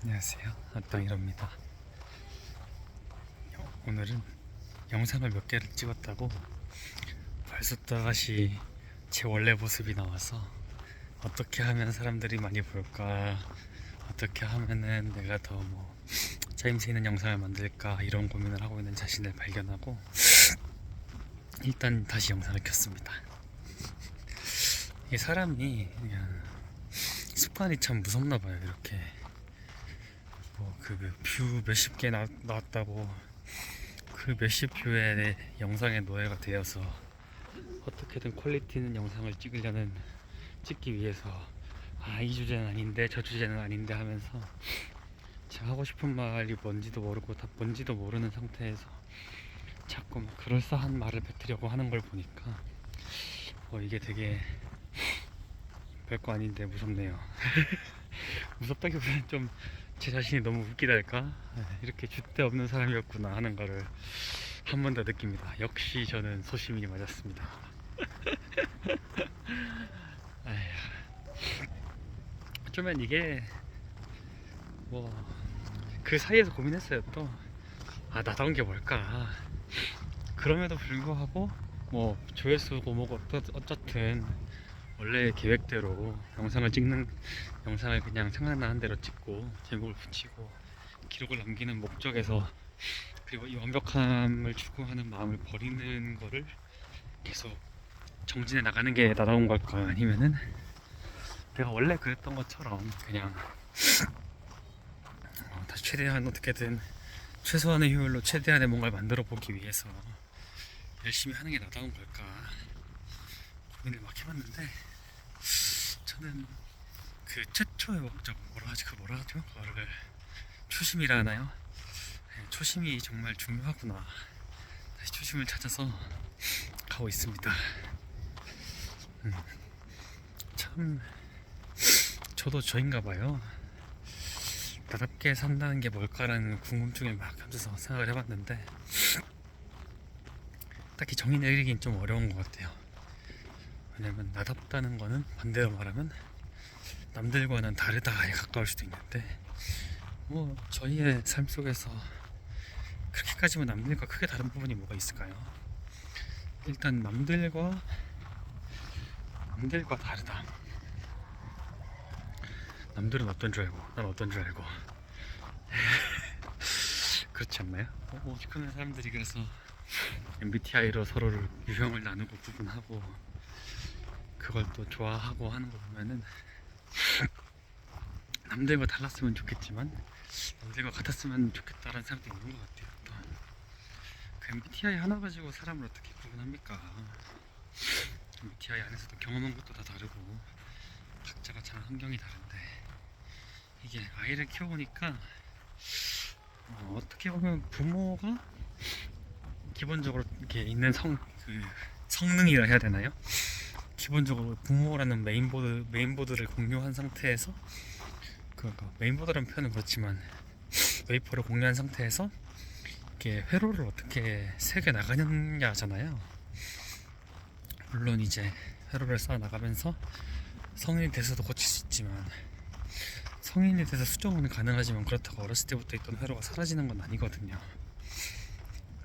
안녕하세요. 아땅이랍니다. 오늘은 영상을 몇 개를 찍었다고 벌써 또다시 제 원래 모습이 나와서 어떻게 하면 사람들이 많이 볼까, 어떻게 하면은 내가 더 짜임새 있는 영상을 만들까 이런 고민을 하고 있는 자신을 발견하고 일단 다시 영상을 켰습니다. 이게 사람이 그냥 습관이 참 무섭나 봐요. 이렇게 뷰 몇십 개 나왔다고 그 몇십 뷰의 영상의 노예가 되어서 어떻게든 퀄리티 있는 영상을 찍기 위해서 이 주제는 아닌데 저 주제는 아닌데 하면서 제가 하고 싶은 말이 뭔지도 모르고 다 뭔지도 모르는 상태에서 자꾸 그럴싸한 말을 뱉으려고 하는 걸 보니까 이게 되게 별거 아닌데 무섭네요. 무섭다기보다는 좀 제 자신이 너무 웃기달까? 이렇게 줏대 없는 사람이었구나 하는 거를 한 번 더 느낍니다. 역시 저는 소시민이 맞았습니다. 어쩌면 이게 그 사이에서 고민했어요. 또 나다운 게 뭘까? 그럼에도 불구하고 조회수고 어쨌든 원래 계획대로 영상을 그냥 생각나는 대로 찍고 제목을 붙이고 기록을 남기는 목적에서, 그리고 이 완벽함을 추구하는 마음을 버리는 거를 계속 정진해 나가는 게 나다운 걸까? 아니면은 내가 원래 그랬던 것처럼 그냥 다시 최대한 어떻게든 최소한의 효율로 최대한의 뭔가를 만들어 보기 위해서 열심히 하는 게 나다운 걸까 고민을 막 해봤는데, 저는 그 최초의 목적 뭐라 하죠? 그거를 초심이라 하나요? 초심이 정말 중요하구나. 다시 초심을 찾아서 가고 있습니다. 참 저도 저인가 봐요. 나답게 산다는 게 뭘까라는 궁금증을 막 하면서 생각을 해봤는데 딱히 정의 내리긴 좀 어려운 것 같아요. 왜냐면 나답다는 거는 반대로 말하면 남들과는 다르다에 가까울 수도 있는데 저희의 삶 속에서 그렇게까지만 남들과 크게 다른 부분이 뭐가 있을까요? 일단 남들과 다르다. 남들은 어떤 줄 알고 난 어떤 줄 알고 그렇지 않나요? 오죽하면 사람들이 그래서 MBTI로 서로를 유형을 나누고 구분하고 그걸 또 좋아하고 하는 거 보면은 남들과 달랐으면 좋겠지만 남들과 같았으면 좋겠다라는 생각도 있는 것 같아요. 또 그 MBTI 하나 가지고 사람을 어떻게 구분합니까? MBTI 안에서도 경험한 것도 다 다르고 각자가 자란 환경이 다른데, 이게 아이를 키워보니까 어떻게 보면 부모가 기본적으로 이렇게 있는 성능이라 해야 되나요? 기본적으로 부모라는 메인보드를 공유한 상태에서 메인보드라는 표현은 그렇지만 웨이퍼를 공유한 상태에서 이렇게 회로를 어떻게 세게 나가느냐잖아요. 물론 이제 회로를 쌓아 나가면서 성인이 돼서도 고칠 수 있지만, 성인이 돼서 수정은 가능하지만 그렇다고 어렸을 때부터 있던 회로가 사라지는 건 아니거든요.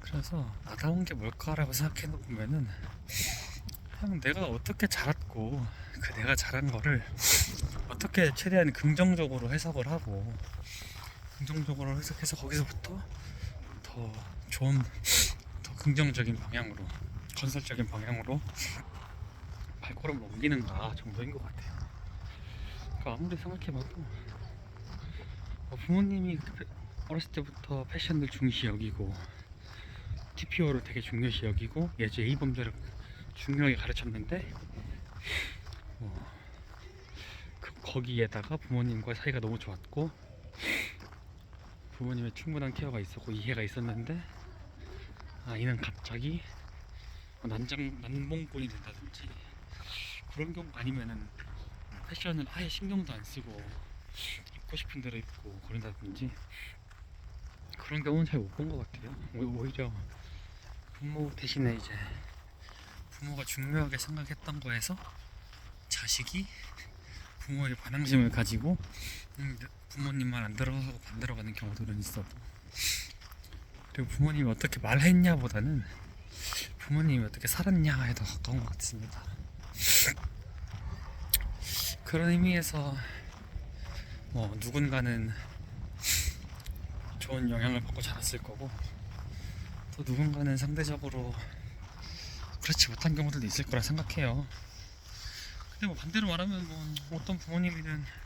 그래서 나다운 게 뭘까라고 생각해 보면은 그냥 내가 어떻게 자랐고 그 내가 자란 거를 어떻게 최대한 긍정적으로 해석을 하고 긍정적으로 해석해서 거기서부터 더 좋은, 더 긍정적인 방향으로, 건설적인 방향으로 발걸음을 옮기는가 정도인 것 같아요. 그러니까 아무리 생각해봐도 부모님이 어렸을 때부터 패션을 중시 여기고 TPO를 되게 중요시 여기고 예제 A범들을 중요하게 가르쳤는데 거기에다가 부모님과 사이가 너무 좋았고 부모님의 충분한 케어가 있었고 이해가 있었는데 아이는 갑자기 난봉꾼이 된다든지 그런 경우, 아니면은 패션을 아예 신경도 안 쓰고 입고 싶은 대로 입고 그런다든지 그런 경우는 잘 못 본 것 같아요. 오히려 부모 대신에 이제 부모가 중요하게 생각했던 거에서 자식이 부모의 반항심을 가지고 부모님 말 안 들어가고 반대로 가는 경우들은 있어도, 그리고 부모님이 어떻게 말했냐보다는 부모님이 어떻게 살았냐에 더 가까운 것 같습니다. 그런 의미에서 뭐 누군가는 좋은 영향을 받고 자랐을 거고, 또 누군가는 상대적으로 그렇지 못한 경우들도 있을 거라 생각해요. 근데 뭐 반대로 말하면 뭐 어떤 부모님이든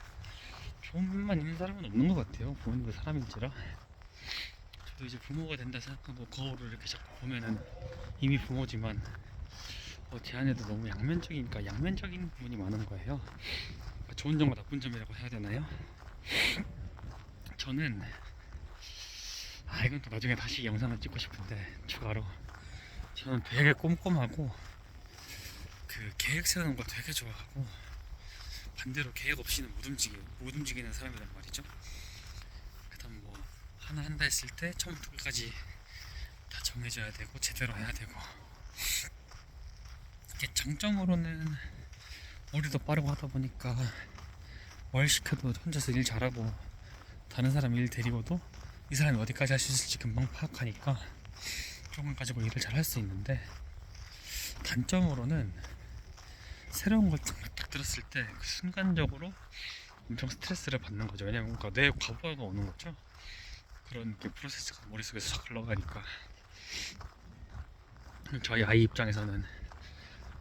좋은 면만 있는 사람은 없는 것 같아요. 부모님도 사람인지라. 저도 이제 부모가 된다 생각하고 거울을 이렇게 자꾸 보면은 이미 부모지만 제 안에도 너무 양면적이니까 양면적인 부분이 많은 거예요. 그러니까 좋은 점과 나쁜 점이라고 해야 되나요? 저는 이건 또 나중에 다시 영상을 찍고 싶은데 추가로, 저는 되게 꼼꼼하고 그 계획 세우는 거 되게 좋아하고, 반대로 계획 없이는 못 움직이는 사람이란 말이죠. 그다음 뭐 하나 한다 했을 때 처음부터 끝까지 다 정해져야 되고 제대로 해야 되고, 이게 장점으로는 머리도 빠르고 하다 보니까 뭘 시켜도 혼자서 일 잘하고, 다른 사람 일 데리고도 이 사람이 어디까지 할 수 있을지 금방 파악하니까 그런 걸 가지고 일을 잘 할 수 있는데, 단점으로는 새로운 걸 딱 들었을 때 그 순간적으로 엄청 스트레스를 받는 거죠. 왜냐면 뇌에 과부하가 오는 거죠. 그런 게 프로세스가 머릿속에서 싹 흘러가니까. 저희 아이 입장에서는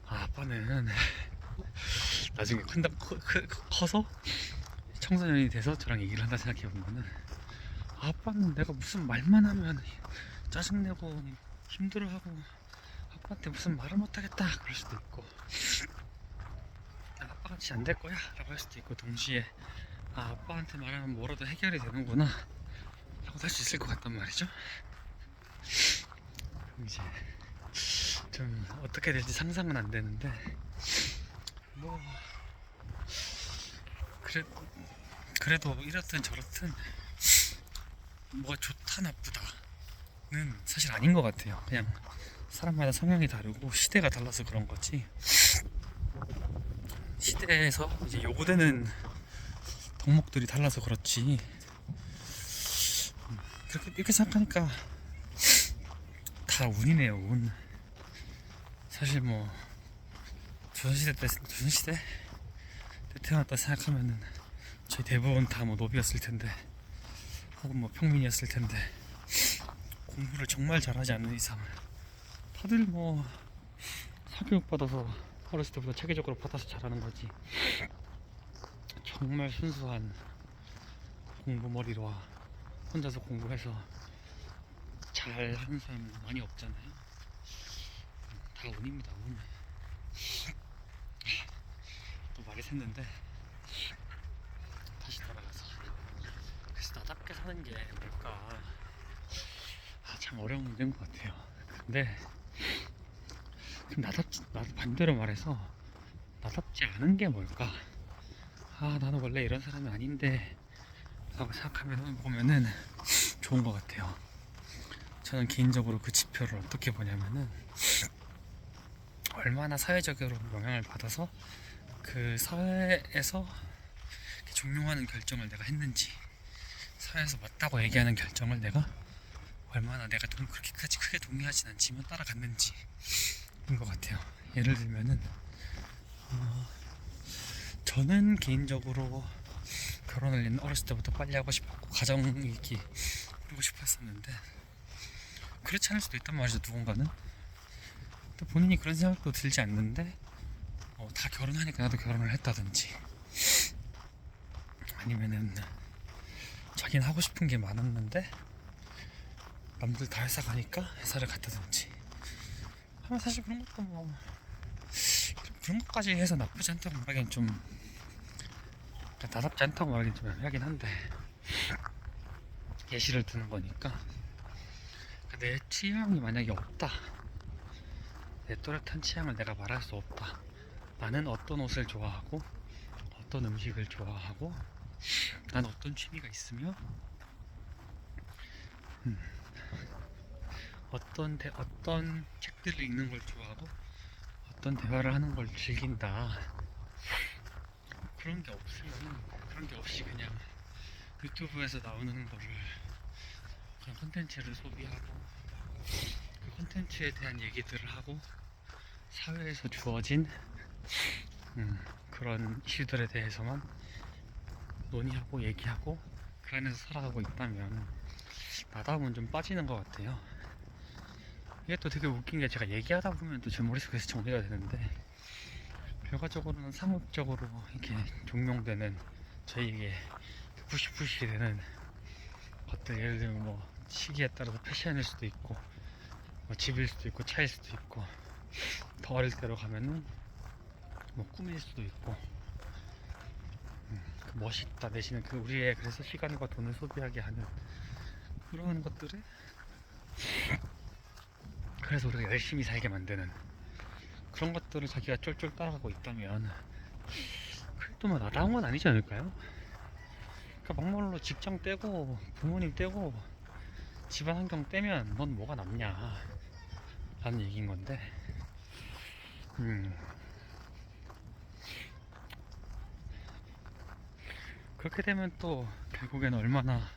아빠는 나중에 커서 청소년이 돼서 저랑 얘기를 한다 생각해보면은, 아빠는 내가 무슨 말만 하면 짜증내고 힘들어하고 아빠한테 무슨 말을 못하겠다 그럴 수도 있고, 난 아빠같이 안 될 거야 라고 할 수도 있고, 동시에 아빠한테 말하면 뭐라도 해결이 되는구나 라고 할 수 있을 것 같단 말이죠. 이제 좀 어떻게 될지 상상은 안 되는데, 뭐 그래도 이렇든 저렇든 뭐가 좋다 나쁘다는 사실 아닌 것 같아요. 그냥 사람마다 성향이 다르고 시대가 달라서 그런 거지, 시대에서 이제 요구되는 덕목들이 달라서 그렇지, 이렇게 생각하니까 다 운이네요, 운. 사실 뭐 조선시대 때 태어났다 생각하면은 저희 대부분 다 뭐 노비였을 텐데, 혹은 뭐 평민이었을 텐데, 공부를 정말 잘하지 않는 이상 다들 뭐 사교육 받아서 어렸을 때부터 체계적으로 받아서 잘하는 거지, 정말 순수한 공부머리로 혼자서 공부해서 잘하는 사람 많이 없잖아요. 다 운입니다, 운. 또 말이 샜는데 다시 돌아가서, 그래서 나답게 사는 게 뭘까, 참 어려운 문제인 것 같아요. 근데 반대로 말해서 나답지 않은 게 뭘까, 나는 원래 이런 사람이 아닌데 라고 보면은 좋은 것 같아요. 저는 개인적으로 그 지표를 어떻게 보냐면은, 얼마나 사회적으로 영향을 받아서 그 사회에서 종용하는 결정을 내가 했는지, 사회에서 맞다고 얘기하는 결정을 내가 얼마나 내가 그렇게까지 크게 동의하진 않지만 따라갔는지인 것 같아요. 예를 들면은 저는 개인적으로 결혼을 어렸을 때부터 빨리 하고 싶었고 가정이기 꾸리고 싶었었는데, 그렇지 않을 수도 있단 말이죠, 누군가는. 또 본인이 그런 생각도 들지 않는데 다 결혼하니까 나도 결혼을 했다든지, 아니면은 자기는 하고 싶은 게 많았는데 남들 다 회사 가니까 회사를 갔다든지 하면, 사실 그런 것도 뭐 그런 것까지 해서 나쁘지 않다고 말하기엔 좀, 나답지 않다고 말하기엔 좀 애매하긴 한데, 예시를 드는 거니까. 내 취향이 만약에 없다, 내 또렷한 취향을 내가 말할 수 없다, 나는 어떤 옷을 좋아하고 어떤 음식을 좋아하고 난 어떤 취미가 있으며 어떤 책들을 읽는 걸 좋아하고 어떤 대화를 하는 걸 즐긴다, 그런 게 없이 그냥 유튜브에서 나오는 거를 그런 콘텐츠를 소비하고 그 콘텐츠에 대한 얘기들을 하고 사회에서 주어진 그런 이슈들에 대해서만 논의하고 얘기하고 그 안에서 살아가고 있다면 나다움은 좀 빠지는 것 같아요. 이게 또 되게 웃긴 게 제가 얘기하다 보면 또 제 머릿속에서 정리가 되는데 결과적으로는 상업적으로 이렇게 종용되는 저희에게 푸시푸시 되는 것들, 예를 들면 뭐 시기에 따라서 패션일 수도 있고 뭐 집일 수도 있고 차일 수도 있고 더 어릴 때로 가면은 뭐 꿈일 수도 있고 그 멋있다 내지는 그 우리의 그래서 시간과 돈을 소비하게 하는 그런 것들을 그래서 우리가 열심히 살게 만드는 그런 것들을 자기가 쫄쫄 따라가고 있다면 그래도 뭐 나다운 건 아니지 않을까요? 그러니까 막말로 직장 떼고 부모님 떼고 집안 환경 떼면 넌 뭐가 남냐 라는 얘기인 건데 그렇게 되면 또 결국에는 얼마나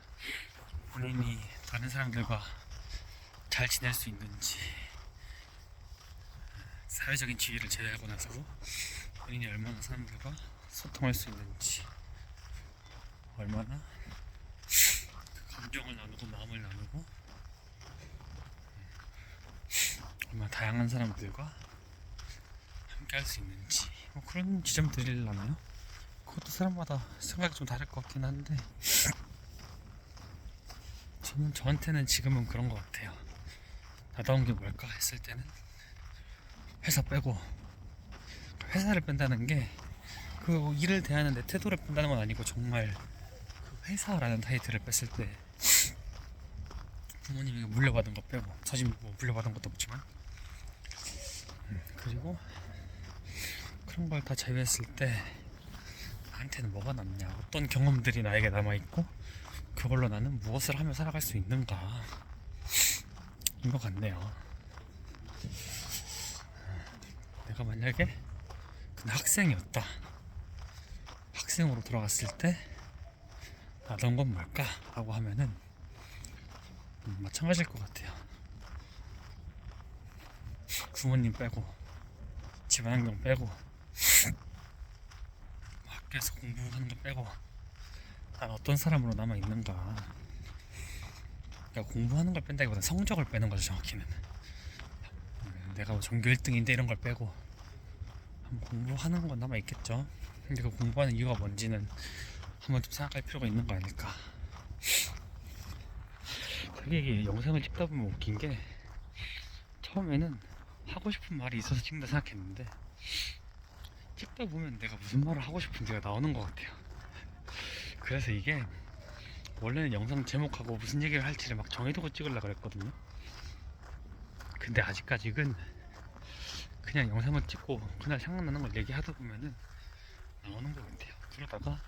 본인이 다른 사람들과 잘 지낼 수 있는지 사회적인 지위를 제외하고 나서도 본인이 얼마나 사람들과 소통할 수 있는지 얼마나 감정을 나누고 마음을 나누고 얼마나 다양한 사람들과 함께 할 수 있는지 뭐 그런 지점들이라나요? 그것도 사람마다 생각이 좀 다를 것 같긴 한데 저한테는 지금은 그런 것 같아요. 나다운 게 뭘까 했을 때는 회사 빼고 회사를 뺀다는 게 그 일을 대하는 내 태도를 뺀다는 건 아니고 정말 그 회사라는 타이틀을 뺐을 때 부모님에게 물려받은 거 빼고 사실 뭐 물려받은 것도 없지만 그리고 그런 걸 다 제외했을 때 나한테는 뭐가 남냐 어떤 경험들이 나에게 남아있고 그걸로 나는 무엇을 하며 살아갈 수 있는가 인 것 같네요. 내가 만약에 학생이었다 학생으로 돌아갔을 때 나던 건 뭘까? 라고 하면은 마찬가지일 것 같아요. 부모님 빼고 집안 환경 빼고 학교에서 공부하는 거 빼고 난 어떤 사람으로 남아있는가. 그러니까 공부하는 걸 뺀다기보다 성적을 빼는 거죠 정확히는. 내가 뭐 전교 1등인데 이런 걸 빼고 공부하는 건 남아있겠죠. 근데 그 공부하는 이유가 뭔지는 한번 좀 생각할 필요가 있는 거 아닐까. 되게 이게 영상을 찍다 보면 웃긴 게 처음에는 하고 싶은 말이 있어서 찍는다 생각했는데 찍다 보면 내가 무슨 말을 하고 싶은지가 나오는 것 같아요. 그래서 이게 원래는 영상 제목하고 무슨 얘기를 할지를 막 정해두고 찍으려고 그랬거든요. 근데 아직까지는 그냥 영상을 찍고 그날 생각나는 걸 얘기하다 보면은 나오는 것 같아요. 그러다가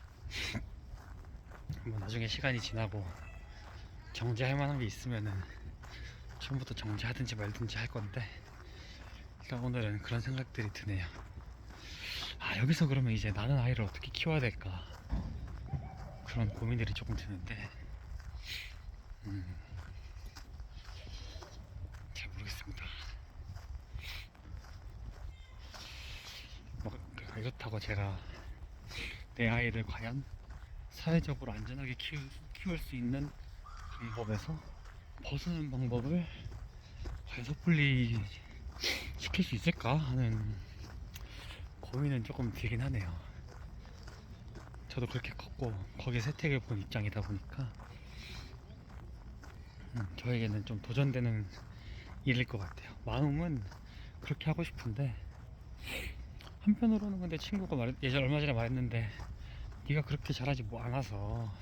뭐 나중에 시간이 지나고 정지할 만한 게 있으면은 처음부터 정지하든지 말든지 할 건데 일단 오늘은 그런 생각들이 드네요. 아 여기서 그러면 이제 나는 아이를 어떻게 키워야 될까 그런 고민들이 조금 드는데 잘 모르겠습니다. 뭐 이렇다고 제가 내 아이를 과연 사회적으로 안전하게 키울 수 있는 방법에서 벗어나는 방법을 과연 섣불리 시킬 수 있을까 하는 고민은 조금 들긴 하네요. 저도 그렇게 컸고 거기에 혜택을 본 입장이다 보니까 저에게는 좀 도전되는 일일 것 같아요. 마음은 그렇게 하고 싶은데 한편으로는 근데 친구가 예전 얼마 전에 말했는데 네가 그렇게 잘하지 뭐 않아서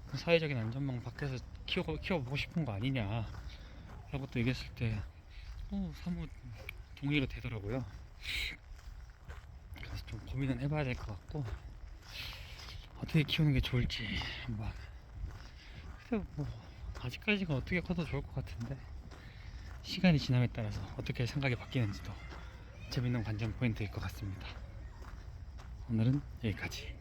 그 사회적인 안전망 밖에서 키워보고 싶은 거 아니냐 라고 또 얘기했을 때 사뭇 동의가 되더라고요. 그래서 좀 고민은 해봐야 될 것 같고 어떻게 키우는 게 좋을지 한번. 근데 뭐 아직까지가 어떻게 커도 좋을 것 같은데 시간이 지남에 따라서 어떻게 생각이 바뀌는지도 재밌는 관전 포인트일 것 같습니다. 오늘은 여기까지.